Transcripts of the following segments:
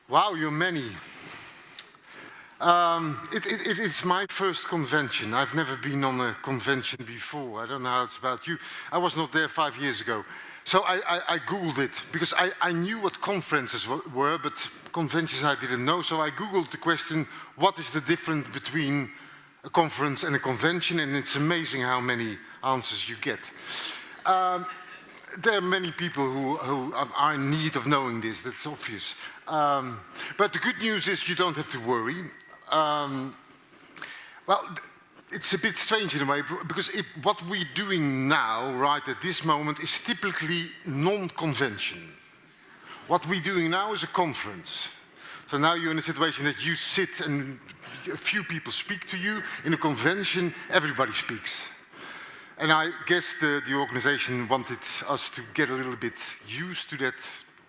Wow, you're many. It is my first convention. I've never been on a convention before. I don't know how it's about you. I was not there 5 years ago. So I Googled it, because I knew what conferences were, but conventions I didn't know. So I Googled the question, what is the difference between a conference and a convention? And it's amazing how many answers you get. There are many people who are in need of knowing this, that's obvious. But the good news is you don't have to worry. Well, it's a bit strange in a way, because what we're doing now, right at this moment, is typically non-convention. What we're doing now is a conference. So now you're in a situation that you sit and a few people speak to you. In a convention, everybody speaks. And I guess the organization wanted us to get a little bit used to that,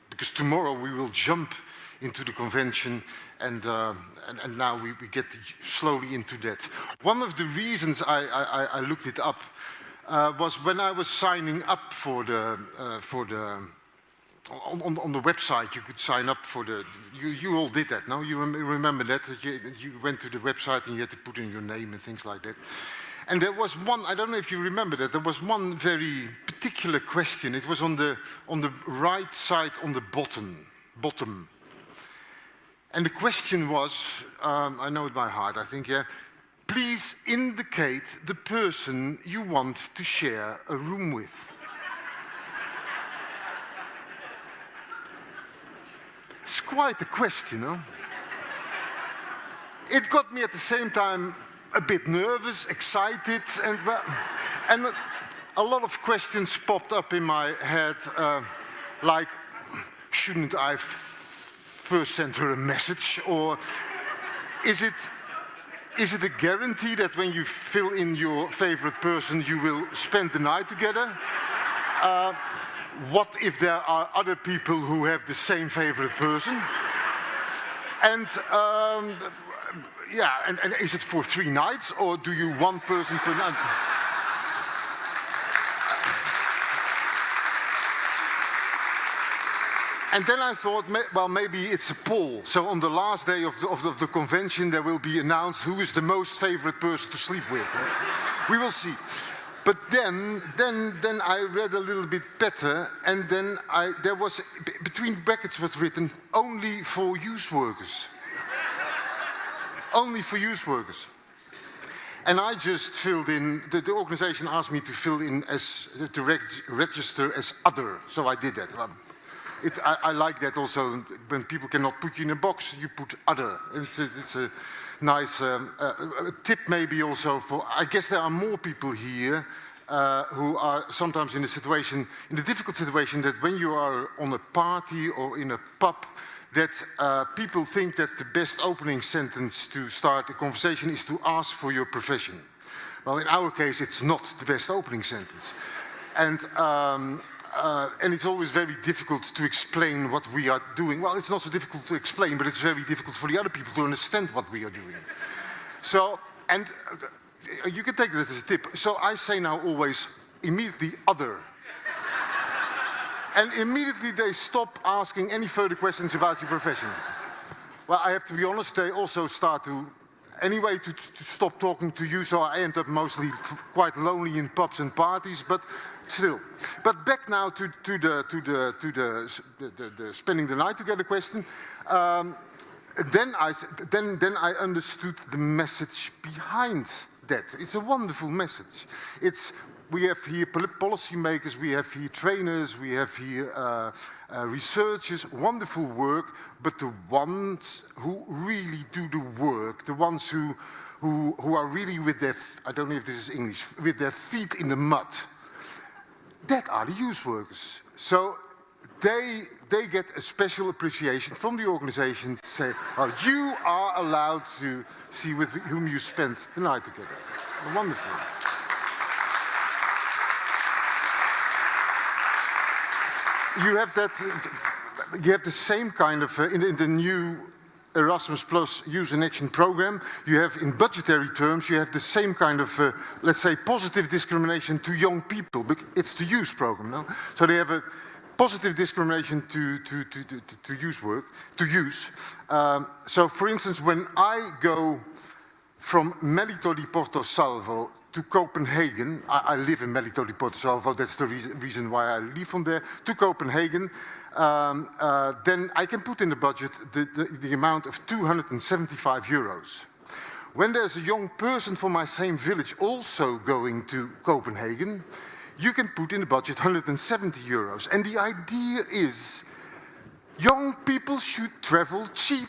because tomorrow we will jump into the convention, and now we get slowly into that. One of the reasons I looked it up was when I was signing up for on the website. You could sign up for you all did that, no? You remember that you went to the website and you had to put in your name and things like that. And there was one, I don't know if you remember that, there was one very particular question. It was on the right side, on the bottom. And the question was, I know it by heart, I think, yeah. Please indicate the person you want to share a room with. It's quite a question, no? It got me at the same time a bit nervous, excited, and a lot of questions popped up in my head, like, shouldn't I first send her a message, or is it a guarantee that when you fill in your favorite person, you will spend the night together? What if there are other people who have the same favorite person? And yeah, and is it for 3 nights, or do you one person per night? And then I thought, well, maybe it's a poll. So on the last day of the convention, there will be announced who is the most favorite person to sleep with. We will see. But then I read a little bit better, and then there was, between brackets was written, only for youth workers. Only for youth workers. And I just filled in, the organization asked me to fill in to register as other, so I did that. I like that also, when people cannot put you in a box, you put other. It's a nice tip maybe also for, I guess there are more people here who are sometimes in the difficult situation that when you are on a party or in a pub, that people think that the best opening sentence to start a conversation is to ask for your profession. Well, in our case, it's not the best opening sentence. And it's always very difficult to explain what we are doing. Well, it's not so difficult to explain, but it's very difficult for the other people to understand what we are doing. So, and you can take this as a tip. So I say now always, immediately other. And immediately they stop asking any further questions about your profession. Well, I have to be honest, they also start to stop talking to you, so I end up mostly quite lonely in pubs and parties, but still. But back now to the spending the night together question. Then I understood the message behind that. It's a wonderful message. We have here policymakers, we have here trainers, we have here researchers, wonderful work, but the ones who really do the work, the ones who are really with their, I don't know if this is English, with their feet in the mud, that are the youth workers. So they get a special appreciation from the organization to say, well, you are allowed to see with whom you spend the night together. Wonderful. You have the same kind of, in the new Erasmus Plus Youth in Action program, you have, in budgetary terms, you have the same kind of, let's say, positive discrimination to young people. It's the youth program, no? So they have positive discrimination to use. So for instance, when I go from Melito di Porto Salvo to Copenhagen, I live in Melito di Porto Salvo, that's the reason why I leave from there, to Copenhagen, then I can put in the budget the amount of 275 euros. When there's a young person from my same village also going to Copenhagen, you can put in the budget 170 euros. And the idea is, young people should travel cheap.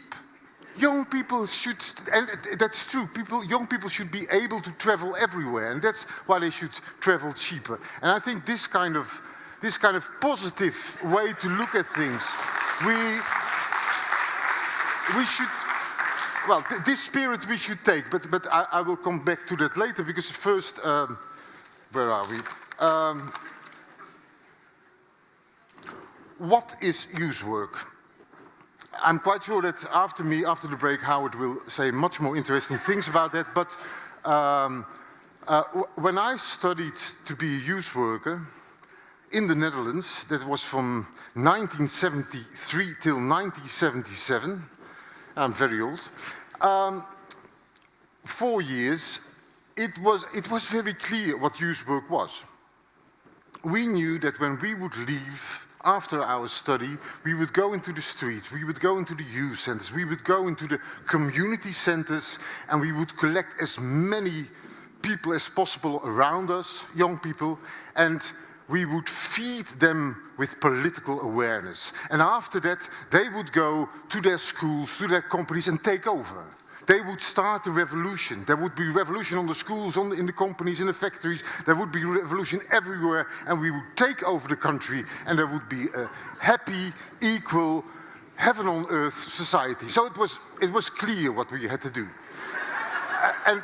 Young people should, and that's true, young people should be able to travel everywhere, and that's why they should travel cheaper. And I think this kind of positive way to look at things, we should, well, this spirit we should take, but I will come back to that later, because first, where are we? What is use work? I'm quite sure that after me, after the break, Howard will say much more interesting things about that. But when I studied to be a youth worker in the Netherlands, that was from 1973 till 1977, I'm very old, 4 years, it was very clear what youth work was. We knew that when we would leave after our study, we would go into the streets, we would go into the youth centers, we would go into the community centers, and we would collect as many people as possible around us, young people, and we would feed them with political awareness. And after that, they would go to their schools, to their companies, and take over. They would start a revolution. There would be revolution on the schools, in the companies, in the factories. There would be revolution everywhere, and we would take over the country, and there would be a happy, equal, heaven-on-earth society. So it was clear what we had to do. And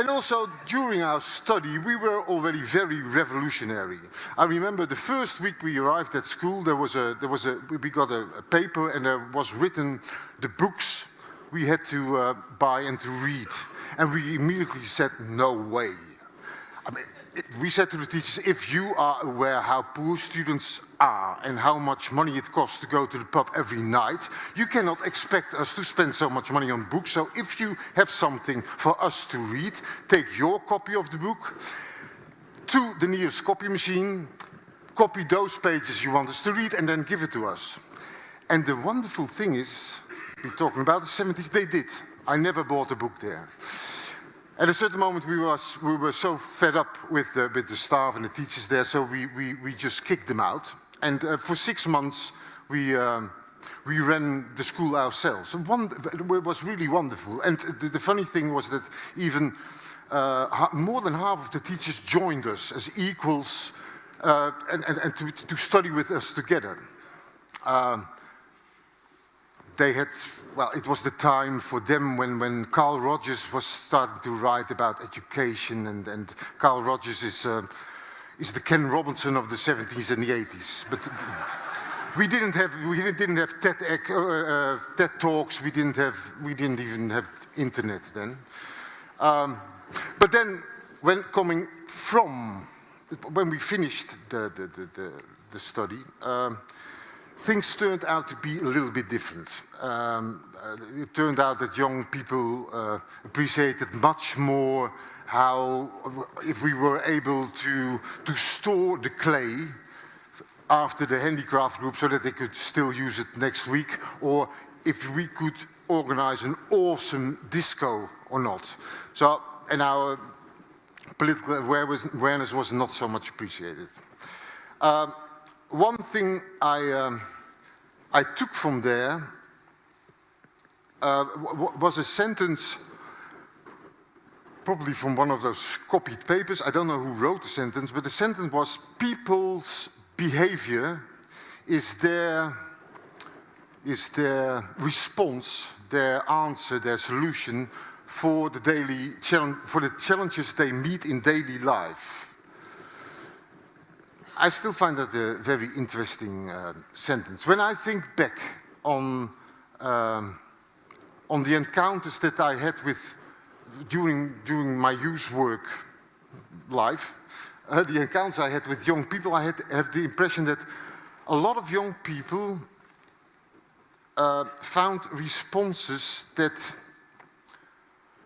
also, during our study, we were already very revolutionary. I remember the first week we arrived at school, we got a paper, and there was written the books we had to buy and to read. And we immediately said, no way. I mean, we said to the teachers, if you are aware how poor students are and how much money it costs to go to the pub every night, you cannot expect us to spend so much money on books. So if you have something for us to read, take your copy of the book to the nearest copy machine, copy those pages you want us to read, and then give it to us. And the wonderful thing is, we're talking about the 70s, they did. I never bought a book there. At a certain moment, we were so fed up with the staff and the teachers there, so we just kicked them out. And for 6 months, we ran the school ourselves. It was really wonderful. And the funny thing was that even more than half of the teachers joined us as equals and to study with us together. They had, well, it was the time for them when Carl Rogers was starting to write about education, and Carl Rogers is the Ken Robinson of the 70s and the 80s. But we didn't have TED Talks. We didn't even have internet then. But then, when we finished the study. Things turned out to be a little bit different. It turned out that young people appreciated much more how, if we were able to store the clay after the handicraft group so that they could still use it next week, or if we could organize an awesome disco or not. So, and our political awareness was not so much appreciated. One thing I took from there was a sentence, probably from one of those copied papers. I don't know who wrote the sentence, but the sentence was, people's behavior is their response, their answer, their solution for the challenges they meet in daily life. I still find that a very interesting sentence. When I think back on the encounters that I had during my youth work life, the encounters I had with young people, I have the impression that a lot of young people found responses that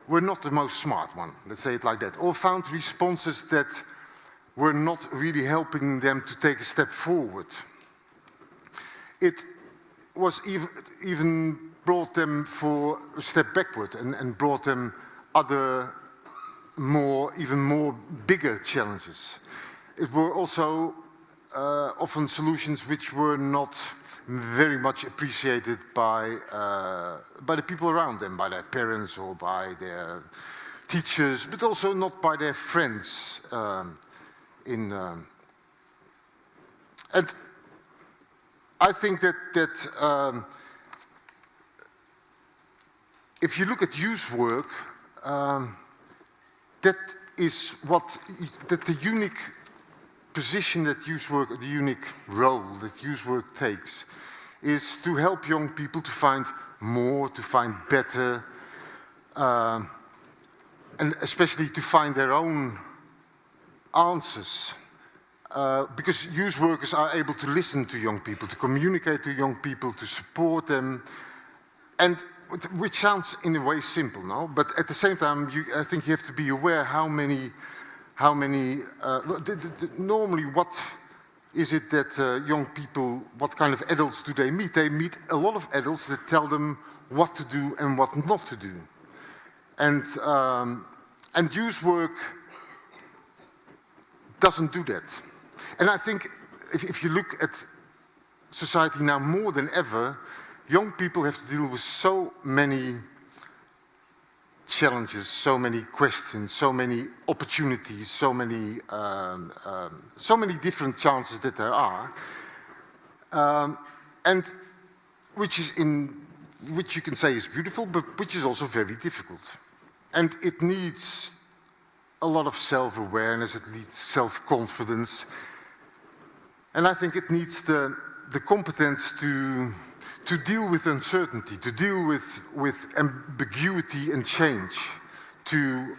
were not the most smart one, let's say it like that, or found responses that were not really helping them to take a step forward. It was even brought them for a step backward and brought them other even more bigger challenges. It were also often solutions which were not very much appreciated by the people around them, by their parents or by their teachers, but also not by their friends. And I think that if you look at youth work, that is the unique position that youth work, the unique role that youth work takes, is to help young people to find more, to find better, and especially to find their own answers. Because youth workers are able to listen to young people, to communicate to young people, to support them, and which sounds in a way simple, no? But at the same time, I think you have to be aware how many normally what is it that young people, what kind of adults do they meet? They meet a lot of adults that tell them what to do and what not to do. And youth work doesn't do that. And I think if you look at society now more than ever, young people have to deal with so many challenges, so many questions, so many opportunities, so many different chances that there are, and which you can say is beautiful, but which is also very difficult. And it needs a lot of self-awareness, it needs self-confidence, and I think it needs the competence to deal with uncertainty, to deal with ambiguity and change, to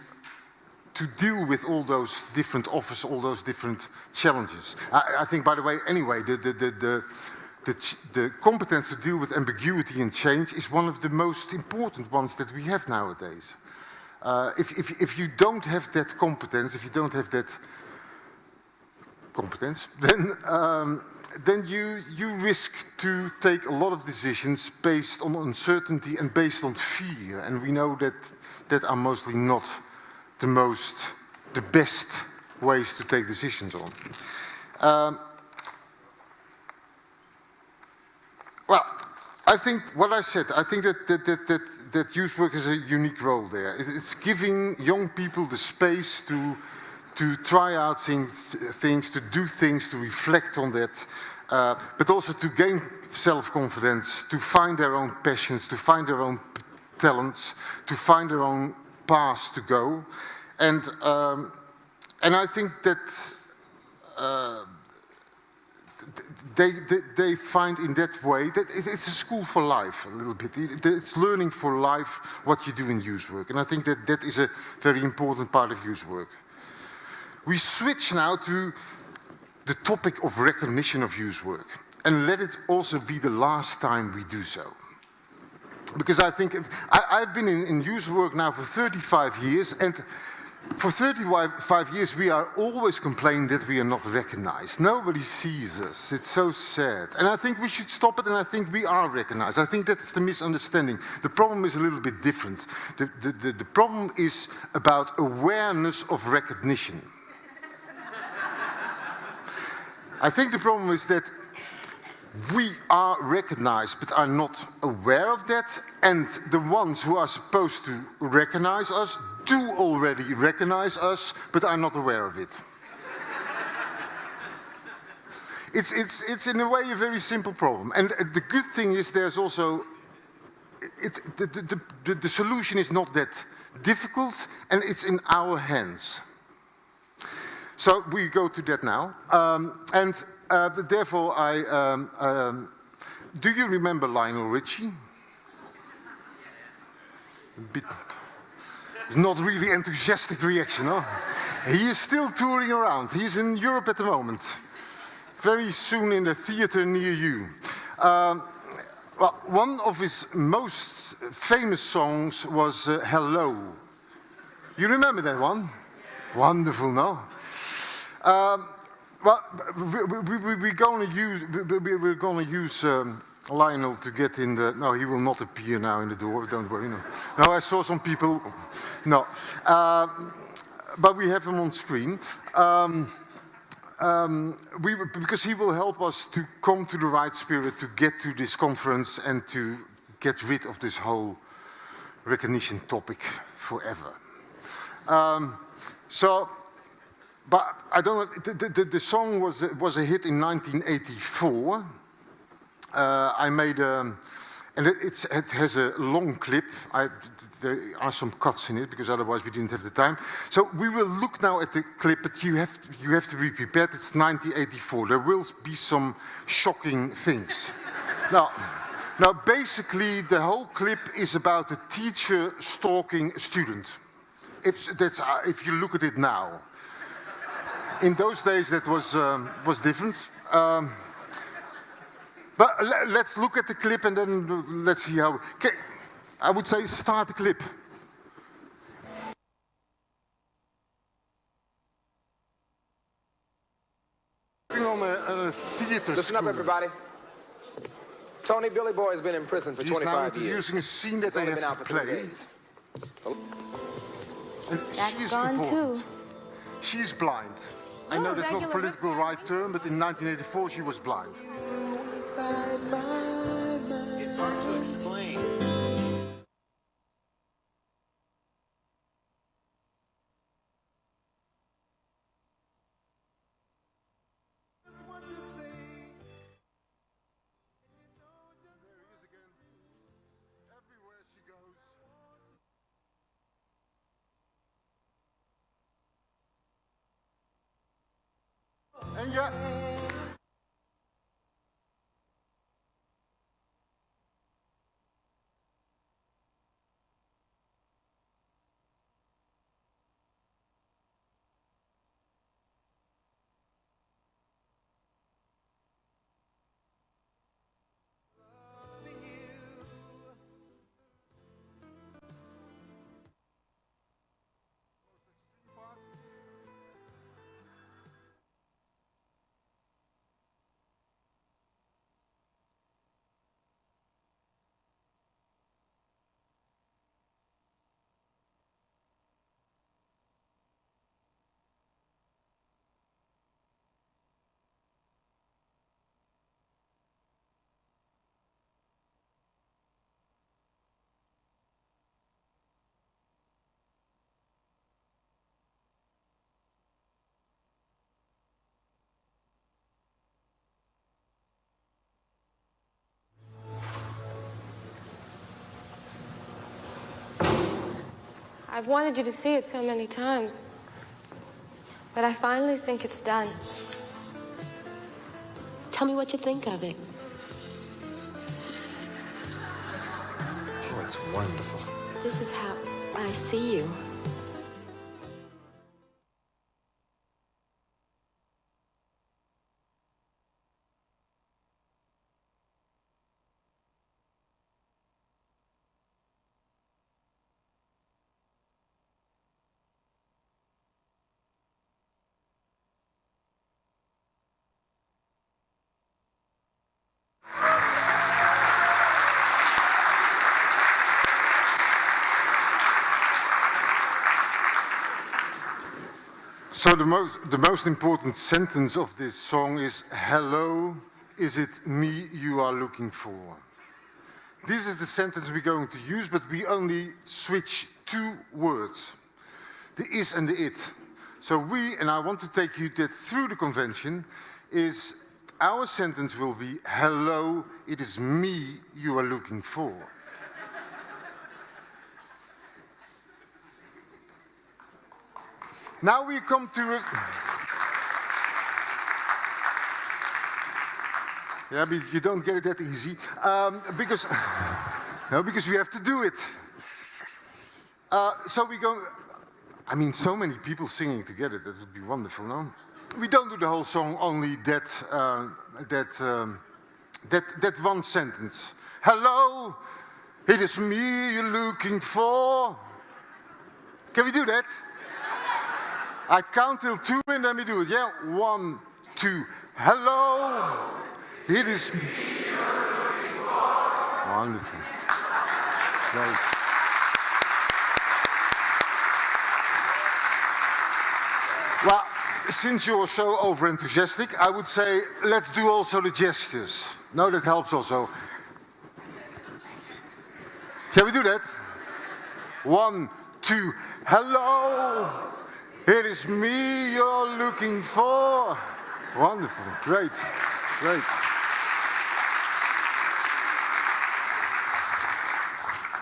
deal with all those different offers, all those different challenges. I think, by the way, anyway, the competence to deal with ambiguity and change is one of the most important ones that we have nowadays. If you don't have that competence, if you don't have that competence, then you risk to take a lot of decisions based on uncertainty and based on fear. And we know that are mostly not the best ways to take decisions on. Well, I think what I said, I think that youth work has a unique role there. It's giving young people the space to try out things, to do things, to reflect on that, but also to gain self-confidence, to find their own passions, to find their own talents, to find their own paths to go. And I think that they find in that way that it's a school for life, a little bit. It's learning for life what you do in youth work. And I think that is a very important part of youth work. We switch now to the topic of recognition of youth work. And let it also be the last time we do so. Because I think, I've been in youth work now for 35 years, and for 35 years we are always complaining that we are not recognized. Nobody sees us. It's so sad. And I think we should stop it, and I think we are recognized. I think that's the misunderstanding. The problem is a little bit different. The problem is about awareness of recognition. I think the problem is that we are recognized but are not aware of that, and the ones who are supposed to recognize us do already recognize us but are not aware of it. It's in a way a very simple problem. And the good thing is there's also, the solution is not that difficult, and it's in our hands. So we go to that now, therefore do you remember Lionel Richie? A bit, not really enthusiastic reaction, huh? He is still touring around. He's in Europe at the moment. very soon in a theater near you. Well, one of his most famous songs was Hello. You remember that one? Wonderful, no? Well, we're going to use Lionel to get in the... No, he will not appear now in the door, don't worry. No, I saw some people... No. But we have him on screen. Because he will help us to come to the right spirit, to get to this conference and to get rid of this whole recognition topic forever. But I don't know, the song was a hit in 1984. I made and it has a long clip. There are some cuts in it because otherwise we didn't have the time. So we will look now at the clip, but you have to be prepared. It's 1984. There will be some shocking things. Now, basically, the whole clip is about a teacher stalking a student. If you look at it now. In those days, that was different. But let's look at the clip and then let's see how... Okay, I would say start the clip. On a theater Listen school. up, everybody. Tony Billy Boy has been in prison for 25 years. Using a scene that they have to play. That's gone too. She's blind. I know that's not a political right term, but in 1984 she was blind. It's hard to explain. And yeah. I've wanted you to see it so many times, but I finally think it's done. Tell me what you think of it. Oh, it's wonderful. This is how I see you. So the most important sentence of this song is, hello, is it me you are looking for? This is the sentence we're going to use, but we only switch two words, the is and the it. So and I want to take you through the convention, is our sentence will be, hello, it is me you are looking for. Now we come to it. Yeah, but you don't get it that easy. Because we have to do it. So we go, I mean, so many people singing together, that would be wonderful, no? we don't do the whole song, only that one sentence. Hello, it is me you're looking for. Can we do that? I count till 2 and then we do it, yeah? 1, 2. Hello, it is me you're looking for. Wonderful. Great. Well, since you're so over-enthusiastic, I would say let's do also the gestures. No, that helps also. Shall we do that? 1, 2. Hello, it is me you're looking for. Wonderful, great, great.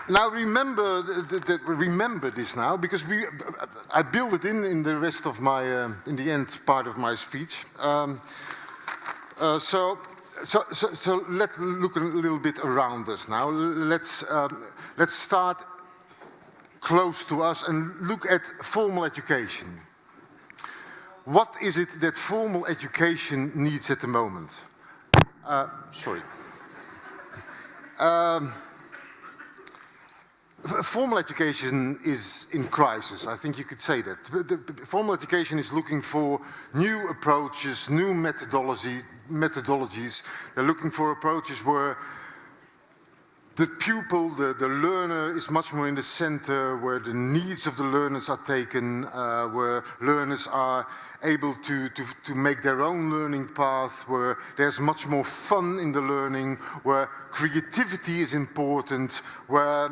Now remember this now, because I build it in the rest of my, in the end part of my speech. So let's look a little bit around us now. Let's start close to us and look at formal education. What is it that formal education needs at the moment? Formal education is in crisis, I think you could say that. Formal education is looking for new approaches, new methodologies. They're looking for approaches where the pupil, the learner, is much more in the center, where the needs of the learners are taken, where learners are able to make their own learning path, where there's much more fun in the learning, where creativity is important, where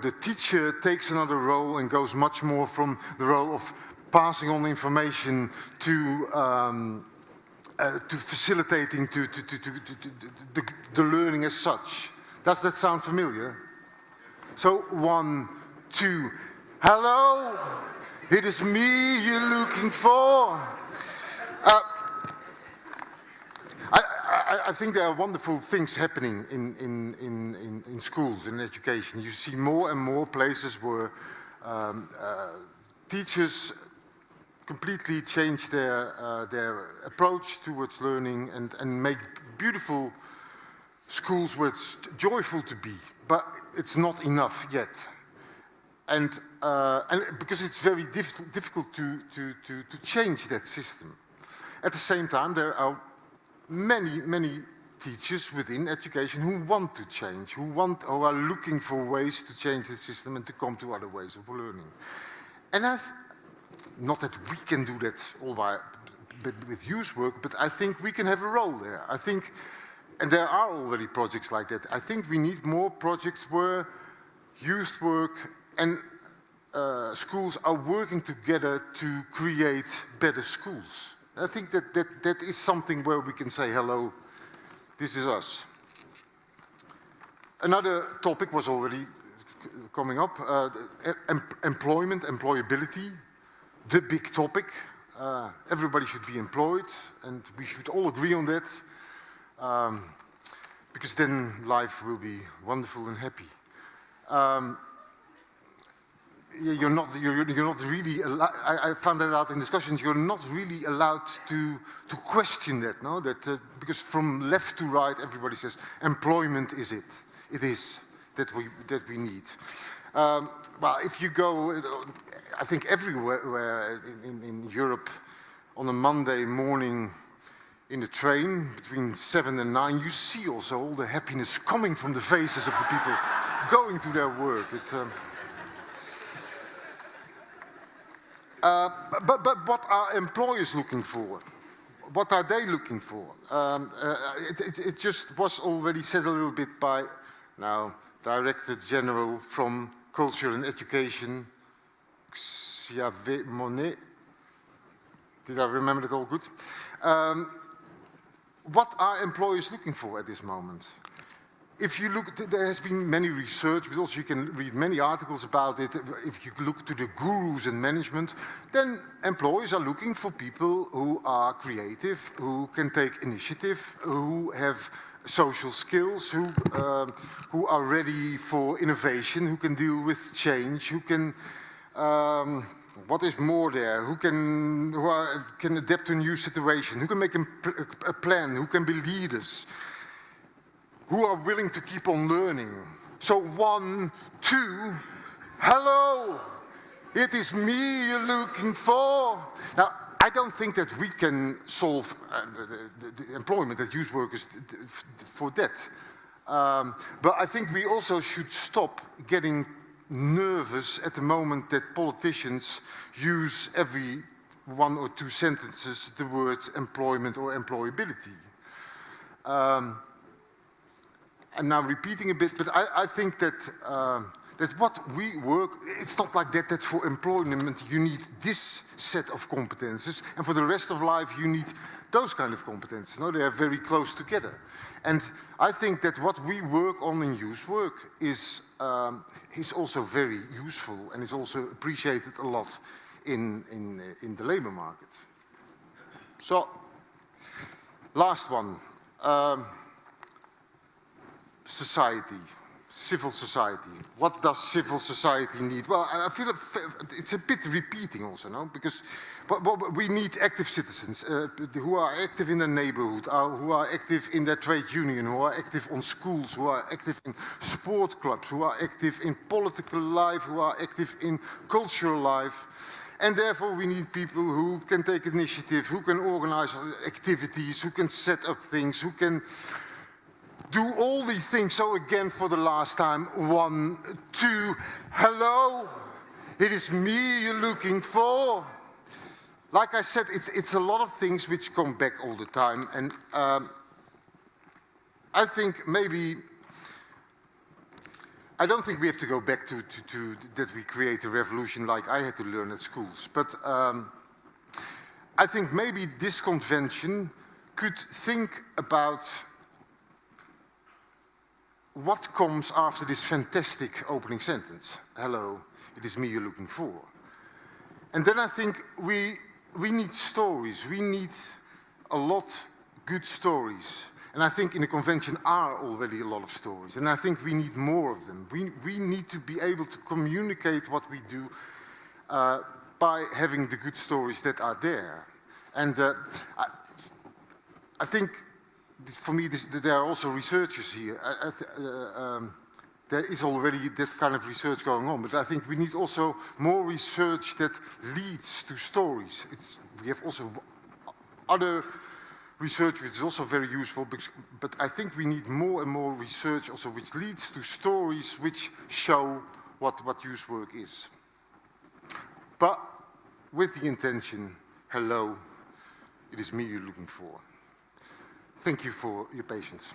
the teacher takes another role and goes much more from the role of passing on information to facilitating the learning as such. Does that sound familiar? So 1, 2. Hello, it is me you're looking for. I think there are wonderful things happening in schools, in education. You see more and more places where teachers completely change their approach towards learning and make beautiful schools where it's joyful to be, but it's not enough yet. And because it's very difficult to change that system. At the same time, there are many teachers within education who want to change, who are looking for ways to change the system and to come to other ways of learning. And not that we can do that all with youth work, but I think we can have a role there. I think, and there are already projects like that. I think we need more projects where youth work and schools are working together to create better schools. I think that is something where we can say, hello, this is us. Another topic was already coming up, employment, employability, the big topic. Everybody should be employed, and we should all agree on that, because then life will be wonderful and happy. You're not really allowed, I found that out in discussions, you're not really allowed to question that, no? Because from left to right, everybody says, employment is it. It is that we need. Well, if you go, I think everywhere in Europe, on a Monday morning in the train, between 7 and 9, you see also all the happiness coming from the faces of the people going to their work. It's... But what are employers looking for? What are they looking for? It just was already said a little bit by now Director General from Culture and Education, Xavier Monet. Did I remember it all good? What are employers looking for at this moment? If you look, there has been many research, but also you can read many articles about it. If you look to the gurus in management, then employers are looking for people who are creative, who can take initiative, who have social skills, who are ready for innovation, who can deal with change, who can What is more there? Who can adapt to a new situation? Who can make a plan? Who can be leaders? Who are willing to keep on learning? So 1, 2, hello, it is me you're looking for. Now, I don't think that we can solve the employment at youth workers for that. But I think we also should stop getting nervous at the moment that politicians use every 1 or 2 sentences the word employment or employability. I'm now repeating a bit, but I think that that what we work, it's not like that for employment you need this set of competences, and for the rest of life you need those kind of competences. No, they are very close together. And I think that what we work on in youth work is also very useful and is also appreciated a lot in the labor market. So, last one. Society, civil society. What does civil society need? Well, I feel it's a bit repeating also, no? Because we need active citizens who are active in their neighborhood, who are active in their trade union, who are active on schools, who are active in sport clubs, who are active in political life, who are active in cultural life. And therefore we need people who can take initiative, who can organize activities, who can set up things, who can do all these things. So again, for the last time, 1, 2, hello, it is me you're looking for. Like I said, it's a lot of things which come back all the time, and I think maybe, I don't think we have to go back to that we create a revolution like I had to learn at schools, but I think maybe this convention could think about what comes after this fantastic opening sentence? Hello, it is me you're looking for. And then I think we need stories. We need a lot good stories. And I think in the convention are already a lot of stories. And I think we need more of them. We need to be able to communicate what we do by having the good stories that are there. And I think for me, there are also researchers here. There is already that kind of research going on, but I think we need also more research that leads to stories. We have also other research which is also very useful, but I think we need more and more research also which leads to stories which show what youth work is. But with the intention, hello, it is me you're looking for. Thank you for your patience.